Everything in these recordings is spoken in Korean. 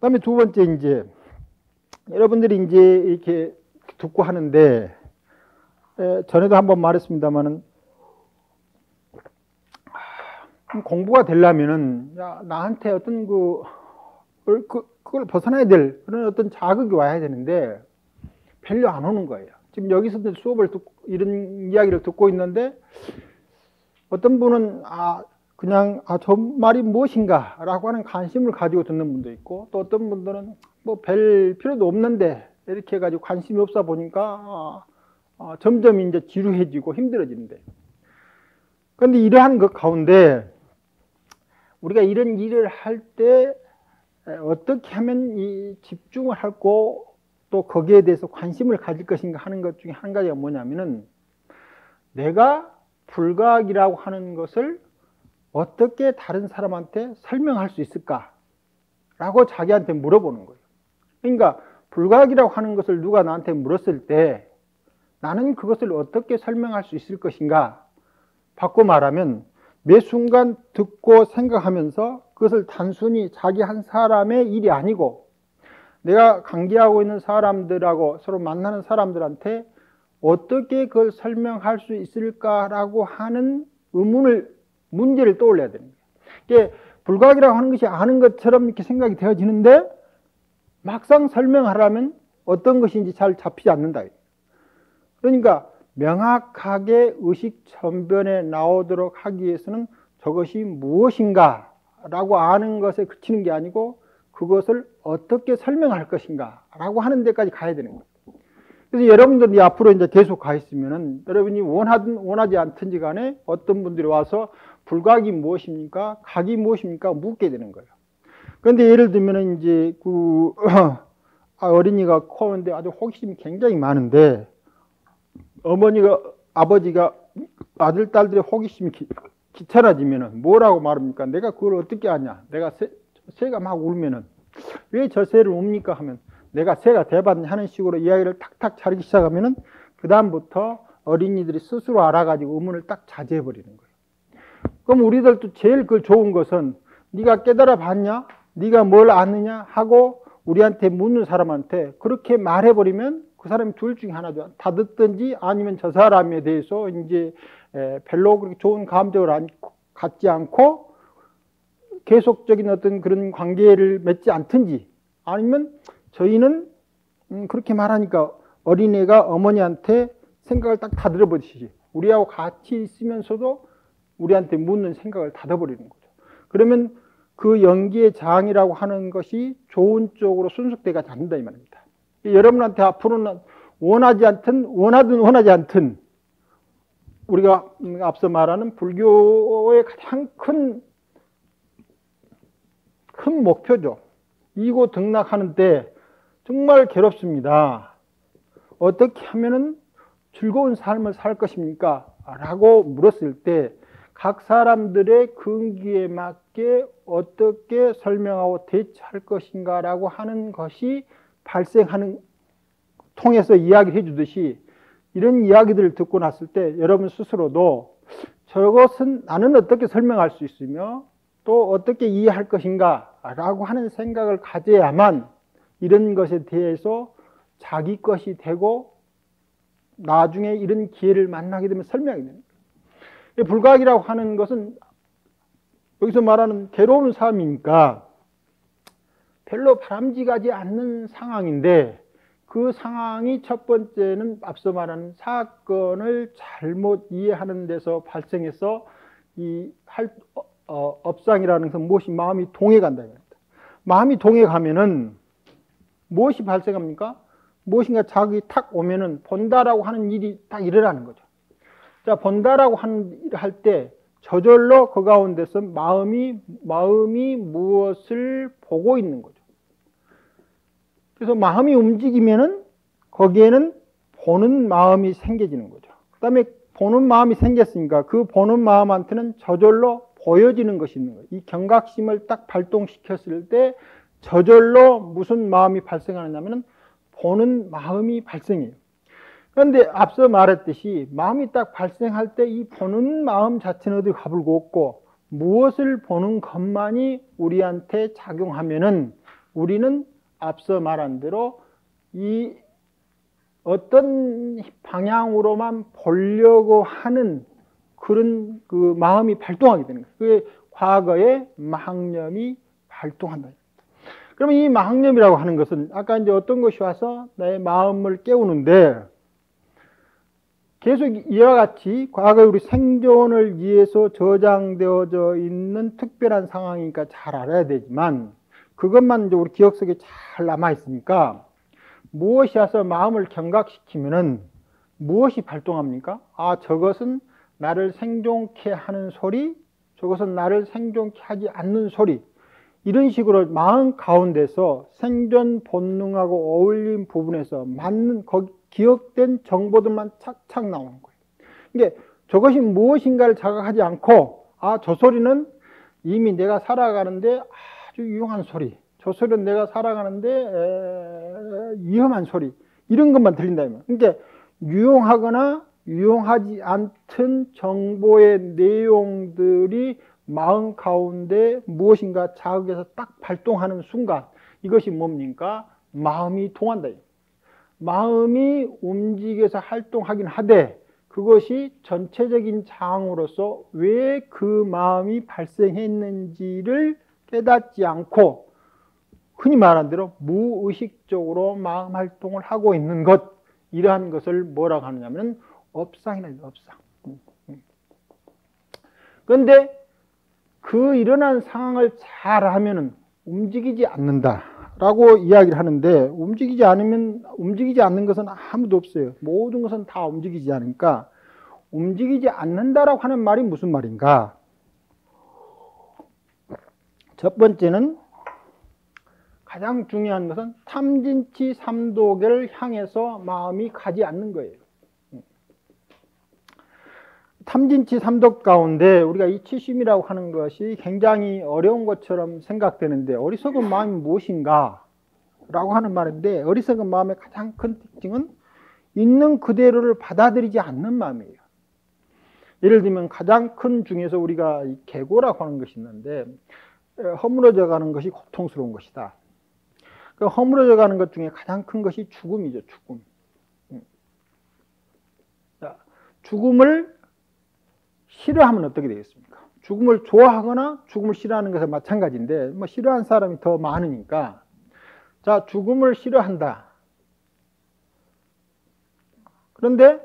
그다음에 두 번째, 이제 여러분들이 이제 이렇게 듣고 하는데, 전에도 한번 말했습니다만은, 공부가 되려면은, 나한테 어떤 그걸 벗어나야 될 그런 어떤 자극이 와야 되는데, 별로 안 오는 거예요. 지금 여기서도 수업을 듣고, 이런 이야기를 듣고 있는데, 어떤 분은, 그냥, 저 말이 무엇인가? 라고 하는 관심을 가지고 듣는 분도 있고, 또 어떤 분들은 뭐 별 필요도 없는데, 이렇게 해가지고 관심이 없어 보니까, 점점 이제 지루해지고 힘들어지는데. 그런데 이러한 것 가운데, 우리가 이런 일을 할 때, 어떻게 하면 이 집중을 하고, 또 거기에 대해서 관심을 가질 것인가 하는 것 중에 한 가지가 뭐냐면은, 내가 불가학이라고 하는 것을 어떻게 다른 사람한테 설명할 수 있을까? 라고 자기한테 물어보는 거예요. 그러니까 불가학이라고 하는 것을 누가 나한테 물었을 때 나는 그것을 어떻게 설명할 수 있을 것인가? 바꿔 말하면 매 순간 듣고 생각하면서 그것을 단순히 자기 한 사람의 일이 아니고 내가 관계하고 있는 사람들하고 서로 만나는 사람들한테 어떻게 그걸 설명할 수 있을까라고 하는 문제를 떠올려야 됩니다. 이게 불가학이라고 하는 것이 아는 것처럼 이렇게 생각이 되어지는데 막상 설명하려면 어떤 것인지 잘 잡히지 않는다. 그러니까 명확하게 의식천변에 나오도록 하기 위해서는 저것이 무엇인가 라고 아는 것에 그치는 게 아니고 그것을 어떻게 설명할 것인가 라고 하는 데까지 가야 되는 거예요. 그래서 여러분들이 앞으로 이제 계속 가 있으면은 여러분이 원하든 원하지 않든지 간에 어떤 분들이 와서 불가학이 무엇입니까? 각이 무엇입니까? 묻게 되는 거예요. 그런데 예를 들면은 이제 어린이가 커오는데 아주 호기심이 굉장히 많은데 아버지가 아들, 딸들의 호기심이 귀찮아지면은 뭐라고 말합니까? 내가 그걸 어떻게 아냐? 내가 새가 막 울면은 왜 저 새를 웁니까? 하면 내가 새가 대봤냐 하는 식으로 이야기를 탁탁 차리기 시작하면은 그다음부터 어린이들이 스스로 알아가지고 의문을 딱 자제해버리는 거예요. 그럼 우리들도 제일 그 좋은 것은 네가 깨달아 봤냐? 네가 뭘 아느냐? 하고 우리한테 묻는 사람한테 그렇게 말해버리면 그 사람이 둘 중에 하나죠. 다 듣든지 아니면 저 사람에 대해서 이제 별로 그렇게 좋은 감정을 갖지 않고 계속적인 어떤 그런 관계를 맺지 않든지 아니면 저희는 그렇게 말하니까 어린애가 어머니한테 생각을 딱 닫아버리시지. 우리하고 같이 있으면서도 우리한테 묻는 생각을 닫아버리는 거죠. 그러면 그 연기의 장이라고 하는 것이 좋은 쪽으로 순숙되가 않는다 이 말입니다. 여러분한테 앞으로는 원하든 원하지 않든 우리가 앞서 말하는 불교의 가장 큰 목표죠. 이고 등락하는데 정말 괴롭습니다. 어떻게 하면은 즐거운 삶을 살 것입니까? 라고 물었을 때 각 사람들의 근기에 맞게 어떻게 설명하고 대처할 것인가 라고 하는 것이 발생하는 통해서 이야기를 해주듯이 이런 이야기들을 듣고 났을 때 여러분 스스로도 저것은 나는 어떻게 설명할 수 있으며 또 어떻게 이해할 것인가 라고 하는 생각을 가져야만 이런 것에 대해서 자기 것이 되고 나중에 이런 기회를 만나게 되면 설명하게 됩니다. 불가학이라고 하는 것은 여기서 말하는 괴로운 삶이니까 별로 바람직하지 않는 상황인데 그 상황이 첫 번째는 앞서 말하는 사건을 잘못 이해하는 데서 발생해서 업상이라는 것은 무엇이 마음이 동해간다. 마음이 동해가면은 무엇이 발생합니까? 무엇인가 자극이 탁 오면은 본다라고 하는 일이 딱 일어나는 거죠. 자, 본다라고 하는 일을 할 때 저절로 그 가운데서 마음이 무엇을 보고 있는 거죠. 그래서 마음이 움직이면은 거기에는 보는 마음이 생겨지는 거죠. 그 다음에 보는 마음이 생겼으니까 그 보는 마음한테는 저절로 보여지는 것이 있는 거예요. 이 경각심을 딱 발동시켰을 때 저절로 무슨 마음이 발생하느냐면 보는 마음이 발생해요. 그런데 앞서 말했듯이 마음이 딱 발생할 때 이 보는 마음 자체는 어디 가불고 없고 무엇을 보는 것만이 우리한테 작용하면은 우리는 앞서 말한 대로 이 어떤 방향으로만 보려고 하는 그런 그 마음이 발동하게 되는 거예요. 그게 과거의 마학념이 발동한다. 그러면 이 마학념이라고 하는 것은 아까 이제 어떤 것이 와서 나의 마음을 깨우는데 계속 이와 같이 과거에 우리 생존을 위해서 저장되어져 있는 특별한 상황이니까 잘 알아야 되지만 그것만 이제 우리 기억 속에 잘 남아 있으니까 무엇이 와서 마음을 경각시키면은 무엇이 발동합니까? 아, 저것은 나를 생존케 하는 소리, 저것은 나를 생존케 하지 않는 소리. 이런 식으로 마음 가운데서 생존 본능하고 어울린 부분에서 맞는 기억된 정보들만 착착 나오는 거예요. 이게 저것이 무엇인가를 자각하지 않고 아, 저 소리는 이미 내가 살아가는데 아주 유용한 소리, 저 소리는 내가 살아가는데 위험한 소리, 이런 것만 들린다면, 그러니까 유용하거나 유용하지 않던 정보의 내용들이 마음 가운데 무엇인가 자극해서 딱 발동하는 순간, 이것이 뭡니까? 마음이 통한다. 마음이 움직여서 활동하긴 하되 그것이 전체적인 상황으로서 왜 그 마음이 발생했는지를 깨닫지 않고 흔히 말한 대로 무의식적으로 마음 활동을 하고 있는 것, 이러한 것을 뭐라고 하느냐면 업상이라 해요. 업상. 그런데 그 일어난 상황을 잘 하면은 움직이지 않는다라고 이야기를 하는데, 움직이지 않는 것은 아무도 없어요. 모든 것은 다 움직이지 않으니까 움직이지 않는다라고 하는 말이 무슨 말인가? 첫 번째는 가장 중요한 것은 탐진치 삼도계를 향해서 마음이 가지 않는 거예요. 탐진치 삼독 가운데 우리가 이 치심이라고 하는 것이 굉장히 어려운 것처럼 생각되는데, 어리석은 마음이 무엇인가? 라고 하는 말인데, 어리석은 마음의 가장 큰 특징은 있는 그대로를 받아들이지 않는 마음이에요. 예를 들면 가장 큰 중에서 우리가 계고라고 하는 것이 있는데, 허물어져 가는 것이 고통스러운 것이다. 그 허물어져 가는 것 중에 가장 큰 것이 죽음이죠. 죽음. 자, 죽음을 싫어하면 어떻게 되겠습니까? 죽음을 좋아하거나 죽음을 싫어하는 것은 마찬가지인데, 뭐 싫어하는 사람이 더 많으니까. 자, 죽음을 싫어한다. 그런데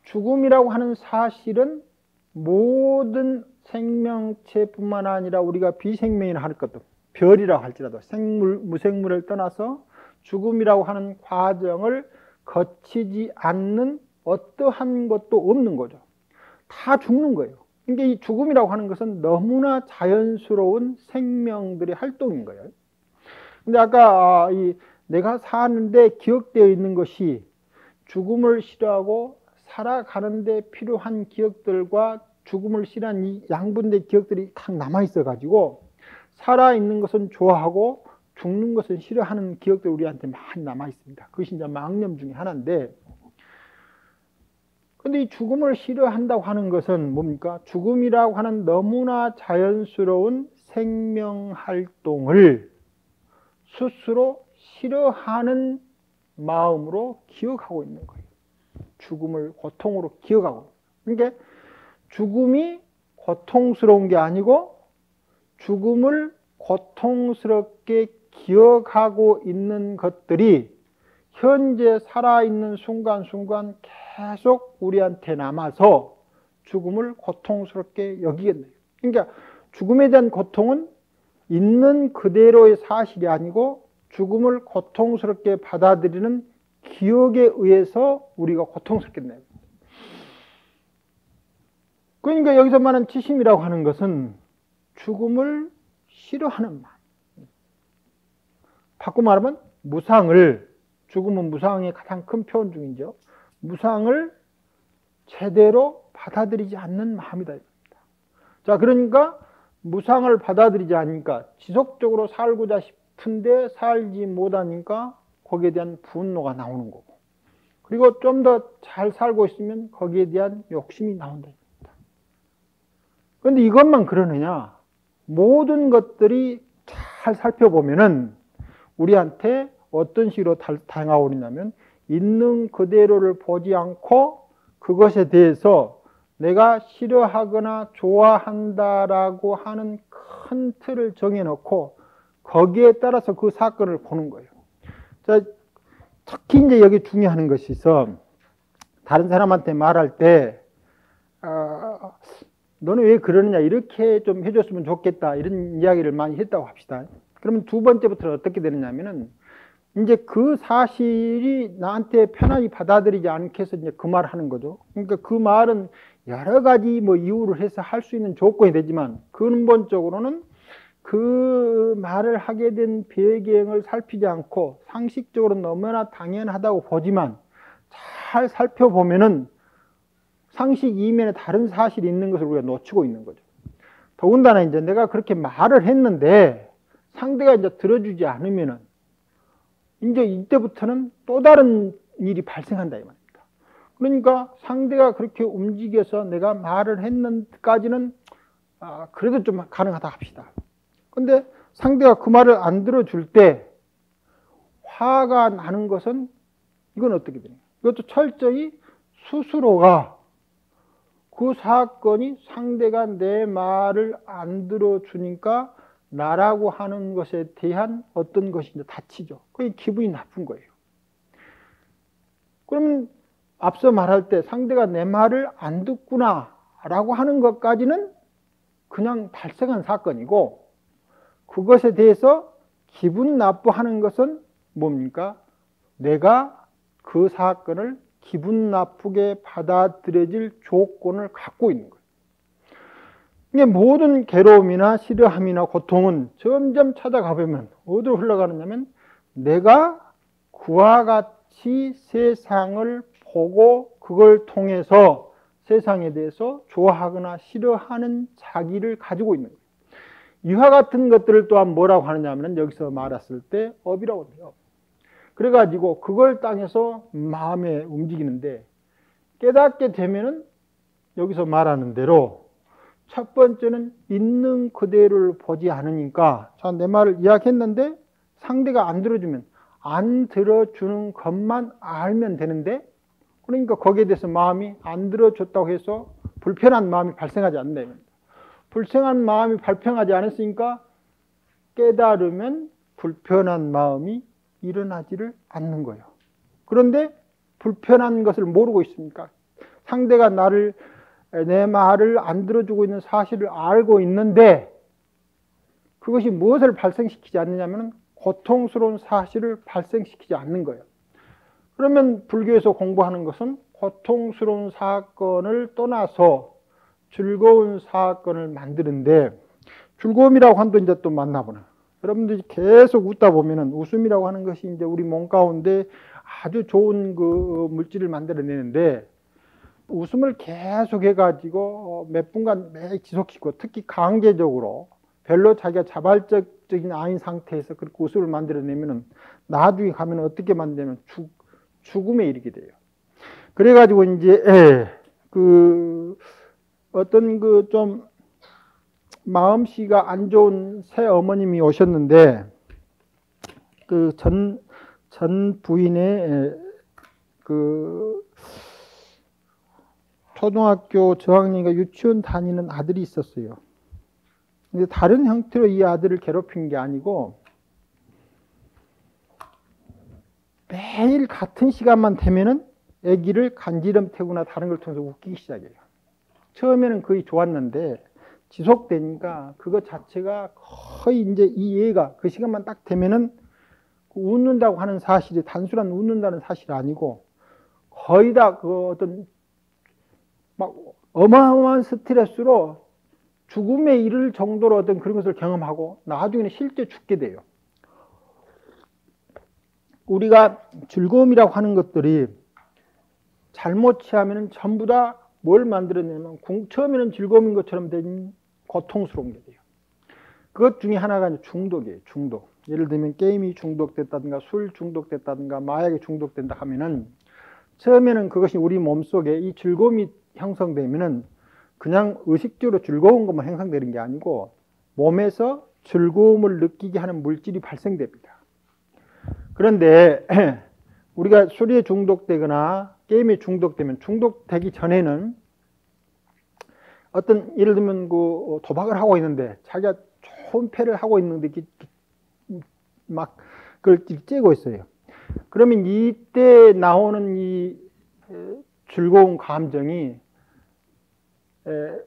죽음이라고 하는 사실은 모든 생명체뿐만 아니라 우리가 비생명이라 할 것도, 별이라고 할지라도 생물, 무생물을 떠나서 죽음이라고 하는 과정을 거치지 않는 어떠한 것도 없는 거죠. 다 죽는 거예요. 그러니까 이 죽음이라고 하는 것은 너무나 자연스러운 생명들의 활동인 거예요. 근데 아까 내가 사는데 기억되어 있는 것이 죽음을 싫어하고 살아가는데 필요한 기억들과 죽음을 싫어하는 이 양분된 기억들이 딱 남아있어 가지고 살아있는 것은 좋아하고 죽는 것은 싫어하는 기억들이 우리한테 많이 남아있습니다. 그것이 이제 망념 중에 하나인데, 근데 이 죽음을 싫어한다고 하는 것은 뭡니까? 죽음이라고 하는 너무나 자연스러운 생명 활동을 스스로 싫어하는 마음으로 기억하고 있는 거예요. 죽음을 고통으로 기억하고. 그러니까 죽음이 고통스러운 게 아니고 죽음을 고통스럽게 기억하고 있는 것들이 현재 살아있는 순간순간 계속 우리한테 남아서 죽음을 고통스럽게 여기겠네요. 그러니까 죽음에 대한 고통은 있는 그대로의 사실이 아니고 죽음을 고통스럽게 받아들이는 기억에 의해서 우리가 고통스럽겠네요. 그러니까 여기서 말하는 치심이라고 하는 것은 죽음을 싫어하는 마음. 바꿔 말하면 무상을, 죽음은 무상의 가장 큰 표현 중이죠. 무상을 제대로 받아들이지 않는 마음이다. 자, 그러니까 무상을 받아들이지 않으니까 지속적으로 살고자 싶은데 살지 못하니까 거기에 대한 분노가 나오는 거고, 그리고 좀 더 잘 살고 있으면 거기에 대한 욕심이 나온다. 그런데 이것만 그러느냐? 모든 것들이 잘 살펴보면은 우리한테 어떤 식으로 다가오느냐면 있는 그대로를 보지 않고 그것에 대해서 내가 싫어하거나 좋아한다라고 하는 큰 틀을 정해놓고 거기에 따라서 그 사건을 보는 거예요. 자, 특히 이제 여기 중요한 것이 있어. 다른 사람한테 말할 때 너는 왜 그러느냐 이렇게 좀 해줬으면 좋겠다 이런 이야기를 많이 했다고 합시다. 그러면 두 번째부터는 어떻게 되느냐면은 이제 그 사실이 나한테 편하게 받아들이지 않게 해서 이제 그 말을 하는 거죠. 그러니까 그 말은 여러 가지 뭐 이유를 해서 할 수 있는 조건이 되지만 근본적으로는 그 말을 하게 된 배경을 살피지 않고 상식적으로 너무나 당연하다고 보지만 잘 살펴보면은 상식 이면에 다른 사실이 있는 것을 우리가 놓치고 있는 거죠. 더군다나 이제 내가 그렇게 말을 했는데 상대가 이제 들어주지 않으면은 이제 이때부터는 또 다른 일이 발생한다 이 말입니다. 그러니까 상대가 그렇게 움직여서 내가 말을 했는까지는 그래도 좀 가능하다 합시다. 근데 상대가 그 말을 안 들어줄 때 화가 나는 것은 이건 어떻게 되냐? 이것도 철저히 스스로가 그 사건이 상대가 내 말을 안 들어주니까 나라고 하는 것에 대한 어떤 것이 이제 다치죠. 그게 기분이 나쁜 거예요. 그러면 앞서 말할 때 상대가 내 말을 안 듣구나 라고 하는 것까지는 그냥 발생한 사건이고 그것에 대해서 기분 나쁘하는 것은 뭡니까? 내가 그 사건을 기분 나쁘게 받아들여질 조건을 갖고 있는 거예요. 이게 모든 괴로움이나 싫어함이나 고통은 점점 찾아가 보면 어디로 흘러가느냐면 내가 그와 같이 세상을 보고 그걸 통해서 세상에 대해서 좋아하거나 싫어하는 자기를 가지고 있는 거예요. 이와 같은 것들을 또한 뭐라고 하느냐면 여기서 말했을 때 업이라고 해요. 그래가지고 그걸 땅에서 마음에 움직이는데 깨닫게 되면은 여기서 말하는 대로 첫 번째는 있는 그대로를 보지 않으니까 자, 내 말을 이야기했는데 상대가 안 들어주면 안 들어주는 것만 알면 되는데 그러니까 거기에 대해서 마음이 안 들어줬다고 해서 불편한 마음이 발생하지 않는다. 불편한 마음이 발생하지 않았으니까 깨달으면 불편한 마음이 일어나지를 않는 거예요. 그런데 불편한 것을 모르고 있습니까? 상대가 내 말을 안 들어주고 있는 사실을 알고 있는데 그것이 무엇을 발생시키지 않느냐면 고통스러운 사실을 발생시키지 않는 거예요. 그러면 불교에서 공부하는 것은 고통스러운 사건을 떠나서 즐거운 사건을 만드는데 즐거움이라고 한도 이제 또 만나보나. 여러분들이 계속 웃다 보면은 웃음이라고 하는 것이 이제 우리 몸 가운데 아주 좋은 그 물질을 만들어내는데 웃음을 계속 해가지고 몇 분간 매일 지속시키고 특히 강제적으로 별로 자기가 자발적인 아닌 상태에서 그렇게 웃음을 만들어내면은 나중에 가면 어떻게 만들냐면 죽음에 이르게 돼요. 그래가지고 이제 어떤 그 좀 마음씨가 안 좋은 새 어머님이 오셨는데 그 전 부인의 그 초등학교 저학년인가 유치원 다니는 아들이 있었어요. 근데 다른 형태로 이 아들을 괴롭힌 게 아니고 매일 같은 시간만 되면은 아기를 간지럼 태우거나 다른 걸 통해서 웃기기 시작해요. 처음에는 거의 좋았는데 지속되니까 그것 자체가 거의 이제 이 애가 그 시간만 딱 되면은 웃는다고 하는 사실이 단순한 웃는다는 사실이 아니고 거의 다 그 어떤 막 어마어마한 스트레스로 죽음에 이를 정도로 어떤 그런 것을 경험하고 나중에는 실제 죽게 돼요. 우리가 즐거움이라고 하는 것들이 잘못 취하면 전부 다 뭘 만들어내면 처음에는 즐거움인 것처럼 된 고통스러운 게 돼요. 그것 중에 하나가 중독이에요. 중독. 예를 들면 게임이 중독됐다든가 술 중독됐다든가 마약에 중독된다 하면은 처음에는 그것이 우리 몸속에 이 즐거움이 형성되면은 그냥 의식적으로 즐거운 것만 형성되는 게 아니고 몸에서 즐거움을 느끼게 하는 물질이 발생됩니다. 그런데 우리가 술에 중독되거나 게임에 중독되면, 중독되기 전에는 어떤, 예를 들면 그 도박을 하고 있는데 자기가 좋은 패를 하고 있는데 막 그걸 째고 있어요. 그러면 이때 나오는 이 즐거운 감정이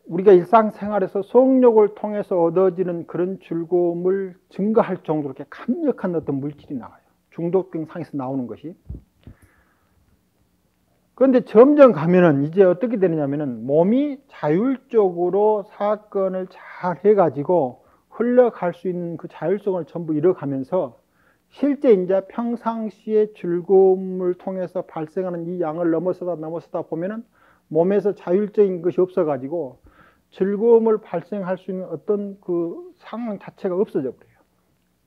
우리가 일상생활에서 성욕을 통해서 얻어지는 그런 즐거움을 증가할 정도로 이렇게 강력한 어떤 물질이 나와요. 중독성 상에서 나오는 것이. 그런데 점점 가면은 이제 어떻게 되느냐면은 몸이 자율적으로 사건을 잘 해가지고 흘러갈 수 있는 그 자율성을 전부 잃어가면서 실제 이제 평상시의 즐거움을 통해서 발생하는 이 양을 넘어서다 보면은 몸에서 자율적인 것이 없어가지고 즐거움을 발생할 수 있는 어떤 그 상황 자체가 없어져 버려요.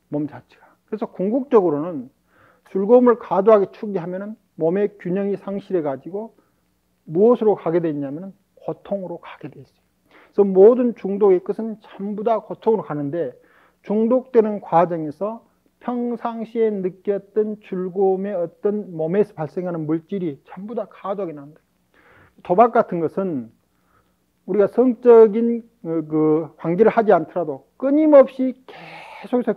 몸 자체가. 그래서 궁극적으로는 즐거움을 과도하게 추구하면은 몸의 균형이 상실해가지고 무엇으로 가게 되냐면은 고통으로 가게 돼 있어요. 그래서 모든 중독의 끝은 전부 다 고통으로 가는데, 중독되는 과정에서 평상시에 느꼈던 즐거움의 어떤 몸에서 발생하는 물질이 전부 다 과도하게 나온다. 도박 같은 것은 우리가 성적인 그 관계를 하지 않더라도 끊임없이 계속해서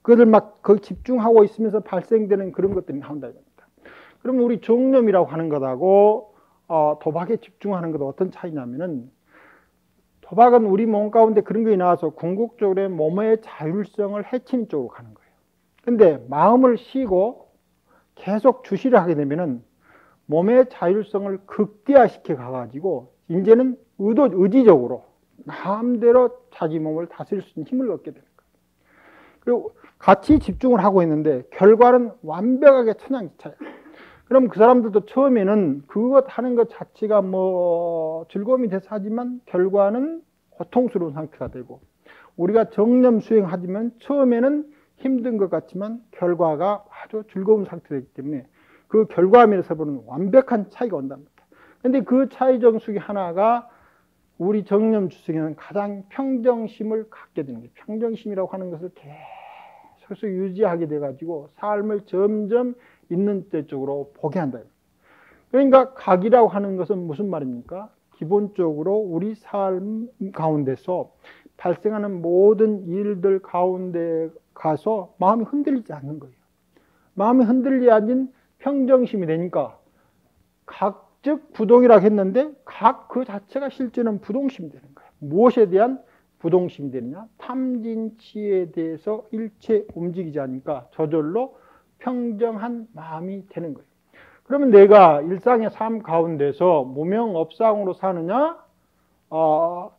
그들 막 거기 집중하고 있으면서 발생되는 그런 것들이 나온다. 그러면 우리 정념이라고 하는 것하고 도박에 집중하는 것도 어떤 차이냐면은, 도박은 우리 몸 가운데 그런 것이 나와서 궁극적으로 몸의 자율성을 해치는 쪽으로 가는 거예요. 근데 마음을 쉬고 계속 주시를 하게 되면은 몸의 자율성을 극대화시켜 가가지고 이제는 의지적으로 마음대로 자기 몸을 다스릴 수 있는 힘을 얻게 되는 거예요. 그리고 같이 집중을 하고 있는데 결과는 완벽하게 천양지차예요. 그럼 그 사람들도 처음에는 그것 하는 것 자체가 뭐 즐거움이 돼서 하지만 결과는 고통스러운 상태가 되고, 우리가 정념 수행하지만 처음에는 힘든 것 같지만 결과가 아주 즐거운 상태가 되기 때문에 그 결과면에서 보는 완벽한 차이가 온답니다. 그런데 그 차이 중에 하나가 우리 정념 주승에는 가장 평정심을 갖게 되는 거예요. 평정심이라고 하는 것을 계속 유지하게 돼가지고 삶을 점점 있는 데 쪽으로 보게 한다. 그러니까 각이라고 하는 것은 무슨 말입니까? 기본적으로 우리 삶 가운데서 발생하는 모든 일들 가운데 가서 마음이 흔들리지 않는 거예요. 마음이 흔들리지 않는 평정심이 되니까 각 즉 부동이라고 했는데 각 그 자체가 실제는 부동심이 되는 거예요. 무엇에 대한 부동심이 되느냐? 탐진치에 대해서 일체 움직이지 않으니까 저절로 평정한 마음이 되는 거예요. 그러면 내가 일상의 삶 가운데서 무명업상으로 사느냐,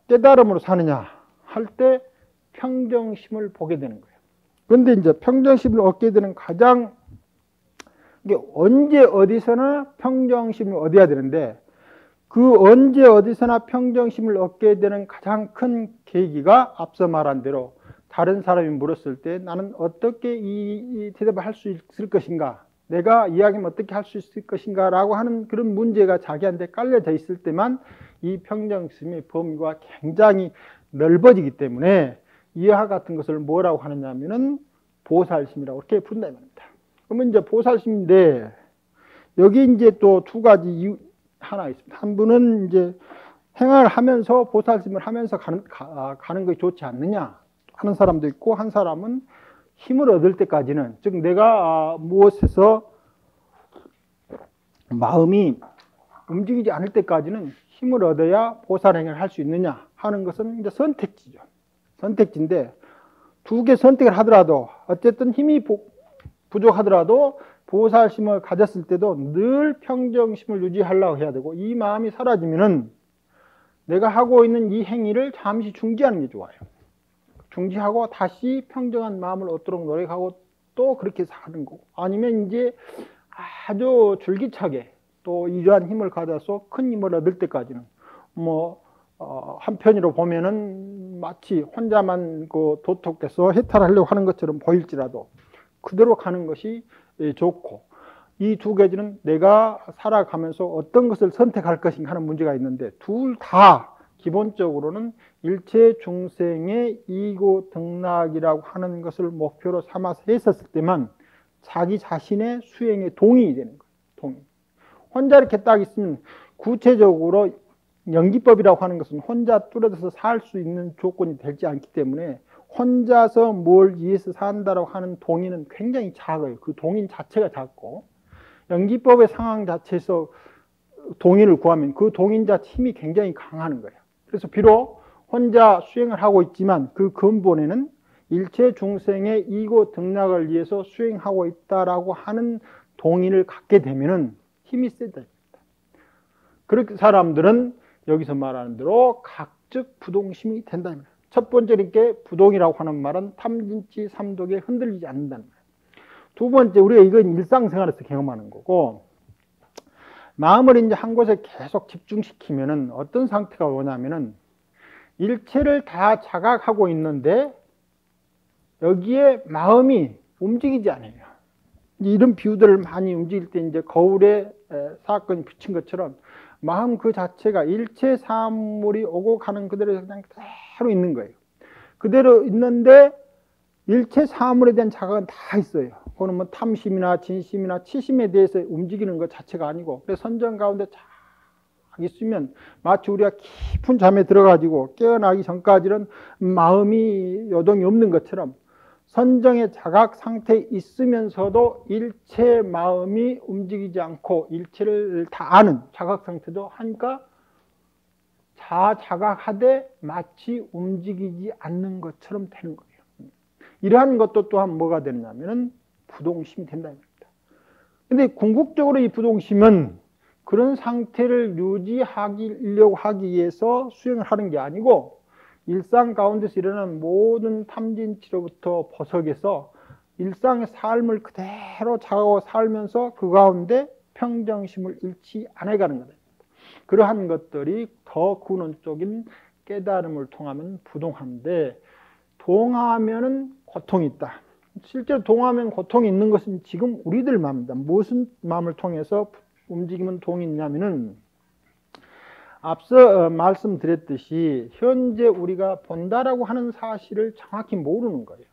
깨달음으로 사느냐 할 때 평정심을 보게 되는 거예요. 그런데 이제 평정심을 얻게 되는 가장, 이게 언제 어디서나 평정심을 얻어야 되는데, 그 언제 어디서나 평정심을 얻게 되는 가장 큰 계기가 앞서 말한 대로 다른 사람이 물었을 때 나는 어떻게 이 대답을 할 수 있을 것인가, 내가 이야기하면 어떻게 할 수 있을 것인가 라고 하는 그런 문제가 자기한테 깔려져 있을 때만 이 평정심의 범위가 굉장히 넓어지기 때문에 이와 같은 것을 뭐라고 하느냐 하면은 보살심이라고 이렇게 부른다 말입니다. 그러면 이제 보살심인데 여기 이제 또 두 가지 이유 하나 있습니다. 한 분은 이제 행을 하면서 보살심을 하면서 가는 것이 좋지 않느냐 하는 사람도 있고, 한 사람은 힘을 얻을 때까지는, 즉 내가 무엇에서 마음이 움직이지 않을 때까지는 힘을 얻어야 보살행을 할 수 있느냐 하는 것은 이제 선택지죠. 선택지인데 두 개 선택을 하더라도 어쨌든 힘이 부족하더라도 보살심을 가졌을 때도 늘 평정심을 유지하려고 해야 되고, 이 마음이 사라지면은 내가 하고 있는 이 행위를 잠시 중지하는 게 좋아요. 중지하고 다시 평정한 마음을 얻도록 노력하고 또 그렇게 사는 거고, 아니면 이제 아주 줄기차게 또 이러한 힘을 가져서 큰 힘을 얻을 때까지는 한편으로 보면은 마치 혼자만 그 도톡돼서 해탈하려고 하는 것처럼 보일지라도 그대로 가는 것이 좋고, 이 두 가지는 내가 살아가면서 어떤 것을 선택할 것인가 하는 문제가 있는데, 둘 다 기본적으로는 일체 중생의 이고 등락이라고 하는 것을 목표로 삼아서 했었을 때만 자기 자신의 수행에 동의이 되는 거예요. 동의. 혼자 이렇게 딱 있으면 구체적으로 연기법이라고 하는 것은 혼자 뚜렷해서 살 수 있는 조건이 되지 않기 때문에 혼자서 뭘 위해서 산다라고 하는 동의는 굉장히 작아요. 그 동의 자체가 작고, 연기법의 상황 자체에서 동의를 구하면 그 동의자 힘이 굉장히 강하는 거예요. 그래서 비록 혼자 수행을 하고 있지만 그 근본에는 일체 중생의 이고 등락을 위해서 수행하고 있다라고 하는 동의를 갖게 되면은 힘이 세다. 그렇게 사람들은 여기서 말하는 대로 각즉 부동심이 된다는 거예요. 첫 번째 이렇게 부동이라고 하는 말은 탐진치 삼독에 흔들리지 않는다는 거예요. 두 번째, 우리가 이건 일상생활에서 경험하는 거고, 마음을 이제 한 곳에 계속 집중시키면은 어떤 상태가 오냐면은 일체를 다 자각하고 있는데 여기에 마음이 움직이지 않아요. 이런 비유들을 많이 움직일 때 이제 거울에 사건이 비친 것처럼 마음 그 자체가 일체 사물이 오고 가는 그대로 그냥 그대로 있는 거예요. 그대로 있는데 일체 사물에 대한 자각은 다 있어요. 그거는 뭐 탐심이나 진심이나 치심에 대해서 움직이는 것 자체가 아니고, 그래서 선정 가운데 쫙 있으면 마치 우리가 깊은 잠에 들어가지고 깨어나기 전까지는 마음이 요동이 없는 것처럼 선정의 자각 상태에 있으면서도 일체 마음이 움직이지 않고 일체를 다 아는 자각 상태도 하니까 자자각하되 마치 움직이지 않는 것처럼 되는 거예요. 이러한 것도 또한 뭐가 되느냐면은 부동심이 된다는 겁니다. 근데 궁극적으로 이 부동심은 그런 상태를 유지하려고 하기 위해서 수행을 하는 게 아니고 일상 가운데서 일어나는 모든 탐진치로부터 벗어나서 일상의 삶을 그대로 자각하고 살면서 그 가운데 평정심을 잃지 않아가는 거다. 그러한 것들이 더 근원적인 깨달음을 통하면 부동한데, 동하면은 고통이 있다. 실제로 동하면 고통이 있는 것은 지금 우리들 마음입니다. 무슨 마음을 통해서 움직이면 동이 있냐면은 앞서 말씀드렸듯이 현재 우리가 본다라고 하는 사실을 정확히 모르는 거예요.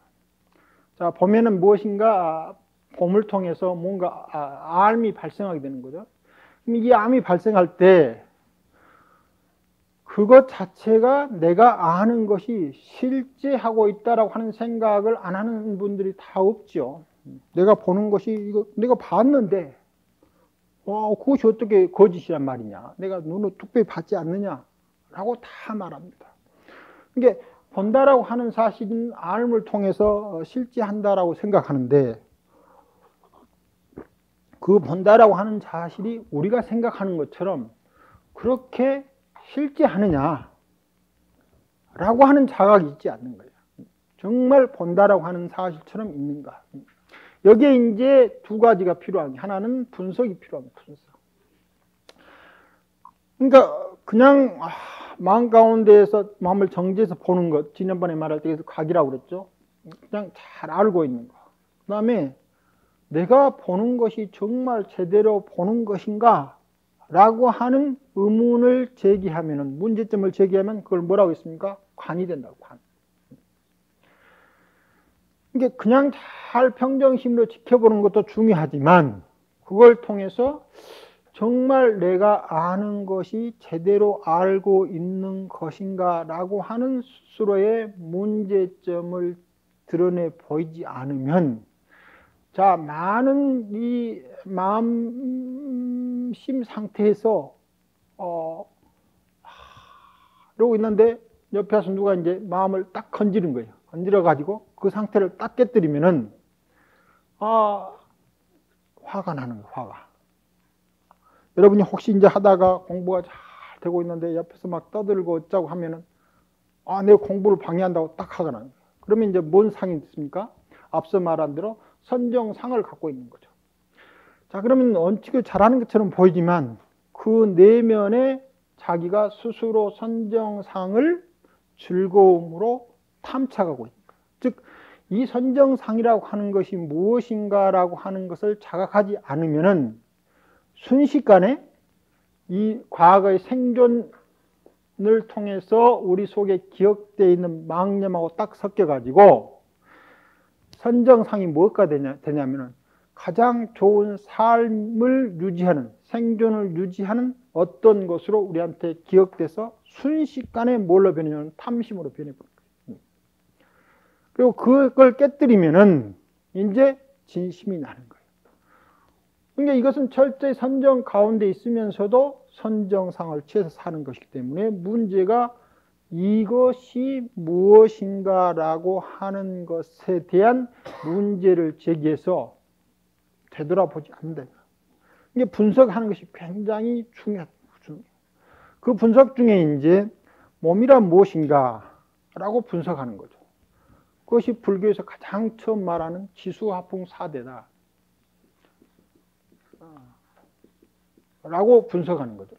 자, 보면은 무엇인가 봄을 통해서 뭔가 암이 발생하게 되는 거죠. 그럼 이 암이 발생할 때 그것 자체가 내가 아는 것이 실제하고 있다라고 하는 생각을 안 하는 분들이 다 없죠. 내가 보는 것이 이거 내가 봤는데 그것이 어떻게 거짓이란 말이냐, 내가 눈을 뚝배기 받지 않느냐라고 다 말합니다. 이게 본다라고 하는 사실은 알을 통해서 실제한다라고 생각하는데, 그 본다라고 하는 사실이 우리가 생각하는 것처럼 그렇게 실제하느냐 라고 하는 자각이 있지 않는 거예요. 정말 본다라고 하는 사실처럼 있는가. 여기에 이제 두 가지가 필요한 게, 하나는 분석이 필요합니다. 분석. 그러니까 그냥 마음 가운데에서 마음을 정지해서 보는 것, 지난번에 말할 때 각이라고 그랬죠. 그냥 잘 알고 있는 거. 그 다음에 내가 보는 것이 정말 제대로 보는 것인가 라고 하는 의문을 제기하면은, 문제점을 제기하면 그걸 뭐라고 했습니까? 관이 된다고, 관. 이게 그냥 잘 평정심으로 지켜보는 것도 중요하지만 그걸 통해서 정말 내가 아는 것이 제대로 알고 있는 것인가 라고 하는 스스로의 문제점을 드러내 보이지 않으면, 자, 많은 이 마음심 상태에서 이러고 있는데 옆에 와서 누가 이제 마음을 딱 건지는 거예요. 건드려 가지고 그 상태를 딱 깨뜨리면은 화가 나는 거예요. 화가. 여러분이 혹시 이제 하다가 공부가 잘 되고 있는데 옆에서 막 떠들고 어쩌고 하면은 내 공부를 방해한다고 딱 화가 나는 거예요. 그러면 이제 뭔 상이 있습니까? 앞서 말한 대로 선정상을 갖고 있는 거죠. 자, 그러면 원칙을 잘하는 것처럼 보이지만 그 내면에 자기가 스스로 선정상을 즐거움으로 탐착하고 있는 거예요. 즉, 이 선정상이라고 하는 것이 무엇인가라고 하는 것을 자각하지 않으면은 순식간에 이 과거의 생존을 통해서 우리 속에 기억되어 있는 망념하고 딱 섞여가지고 선정상이 뭐가 되냐면은 가장 좋은 삶을 유지하는, 생존을 유지하는 어떤 것으로 우리한테 기억돼서 순식간에 뭘로 변하냐면 탐심으로 변해버린 거예요. 그리고 그걸 깨뜨리면은 이제 진심이 나는 거예요. 그러니까 이것은 철저히 선정 가운데 있으면서도 선정상을 취해서 사는 것이기 때문에 문제가 이것이 무엇인가라고 하는 것에 대한 문제를 제기해서 되돌아보지 않는다. 이게 분석하는 것이 굉장히 중요하다. 그 분석 중에 이제 몸이란 무엇인가라고 분석하는 거죠. 그것이 불교에서 가장 처음 말하는 지수화풍 사대다 라고 분석하는 거죠.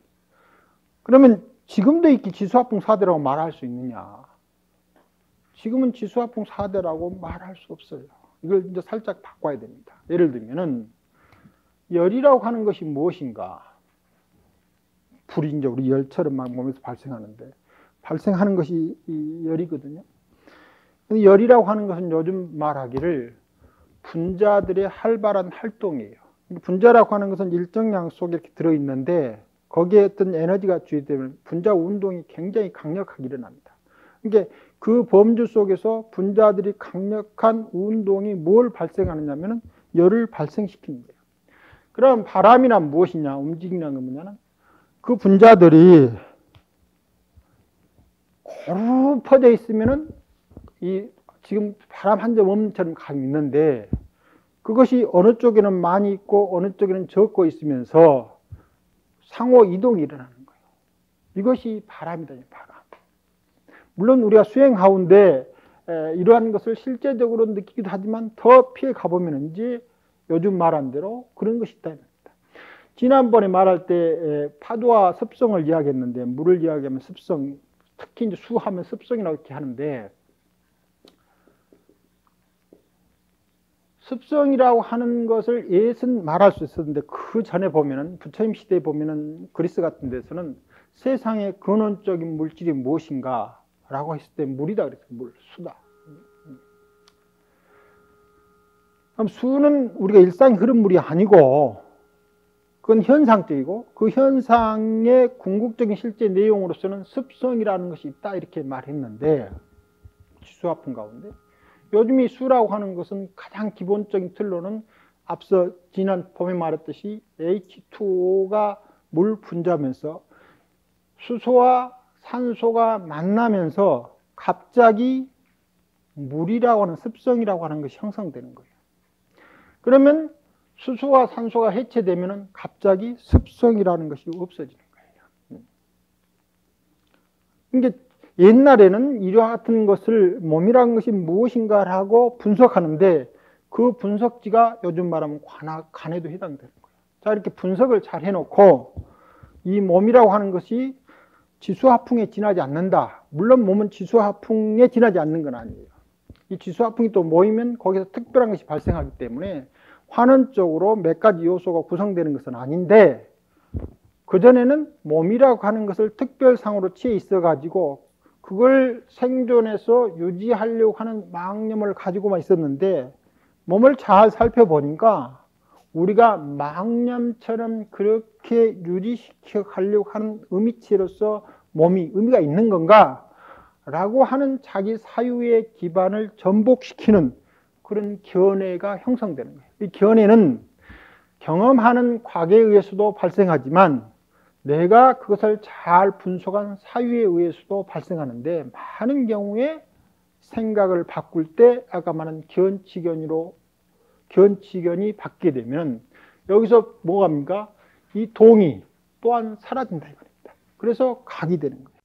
그러면 지금도 이렇게 지수화풍 사대라고 말할 수 있느냐? 지금은 지수화풍 사대라고 말할 수 없어요. 이걸 이제 살짝 바꿔야 됩니다. 예를 들면은 열이라고 하는 것이 무엇인가? 불이 이제 우리 열처럼 막 몸에서 발생하는데 발생하는 것이 이 열이거든요. 열이라고 하는 것은 요즘 말하기를 분자들의 활발한 활동이에요. 분자라고 하는 것은 일정량 속에 이렇게 들어있는데 거기에 어떤 에너지가 주입되면 분자 운동이 굉장히 강력하게 일어납니다. 그러니까 그 범주 속에서 분자들이 강력한 운동이 뭘 발생하느냐면 열을 발생시키는 거예요. 그럼 바람이란 무엇이냐? 움직이는 건 뭐냐면 그 분자들이 고루 퍼져 있으면은 이 지금 바람 한 점 없는 처럼 가고 있는데 그것이 어느 쪽에는 많이 있고 어느 쪽에는 적고 있으면서 상호 이동이 일어나는 거예요. 이것이 바람이다. 바람. 물론 우리가 수행 가운데 이러한 것을 실제적으로 느끼기도 하지만 더 피해 가보면 이제 요즘 말한 대로 그런 것이 있다. 지난번에 말할 때 파도와 습성을 이야기했는데 물을 이야기하면 습성, 특히 이제 수하면 습성이라고 이렇게 하는데 습성이라고 하는 것을 예선 말할 수 있었는데 그 전에 보면은 부처님 시대에 보면은 그리스 같은 데서는 세상의 근원적인 물질이 무엇인가 라고 했을 때 물이다 그랬어요. 물, 수다. 그럼 수는 우리가 일상의 흐름 물이 아니고 그건 현상적이고 그 현상의 궁극적인 실제 내용으로서는 습성이라는 것이 있다 이렇게 말했는데 지수화풍 가운데 요즘 이 수라고 하는 것은 가장 기본적인 틀로는 앞서 지난 봄에 말했듯이 H2O가 물 분자면서 수소와 산소가 만나면서 갑자기 물이라고 하는 습성이라고 하는 것이 형성되는 거예요. 그러면 수소와 산소가 해체되면 갑자기 습성이라는 것이 없어지는 거예요. 그러니까 옛날에는 이와 같은 것을 몸이라는 것이 무엇인가라고 분석하는데 그 분석지가 요즘 말하면 간에도 해당되는 거예요. 자, 이렇게 분석을 잘 해놓고 이 몸이라고 하는 것이 지수화풍에 지나지 않는다. 물론 몸은 지수화풍에 지나지 않는 건 아니에요. 이 지수화풍이 또 모이면 거기서 특별한 것이 발생하기 때문에 환원적으로 몇 가지 요소가 구성되는 것은 아닌데 그전에는 몸이라고 하는 것을 특별상으로 취해 있어가지고 그걸 생존해서 유지하려고 하는 망념을 가지고만 있었는데 몸을 잘 살펴보니까 우리가 망념처럼 그렇게 유지시켜 가려고 하는 의미체로서 몸이 의미가 있는 건가? 라고 하는 자기 사유의 기반을 전복시키는 그런 견해가 형성되는 거예요. 이 견해는 경험하는 과거에 의해서도 발생하지만 내가 그것을 잘 분석한 사유에 의해서도 발생하는데 많은 경우에 생각을 바꿀 때 아까 말한 견치견이 바뀌게 되면 여기서 뭐가 합니까? 이 동이 또한 사라진다 이겁니다. 그래서 각이 되는 거예요.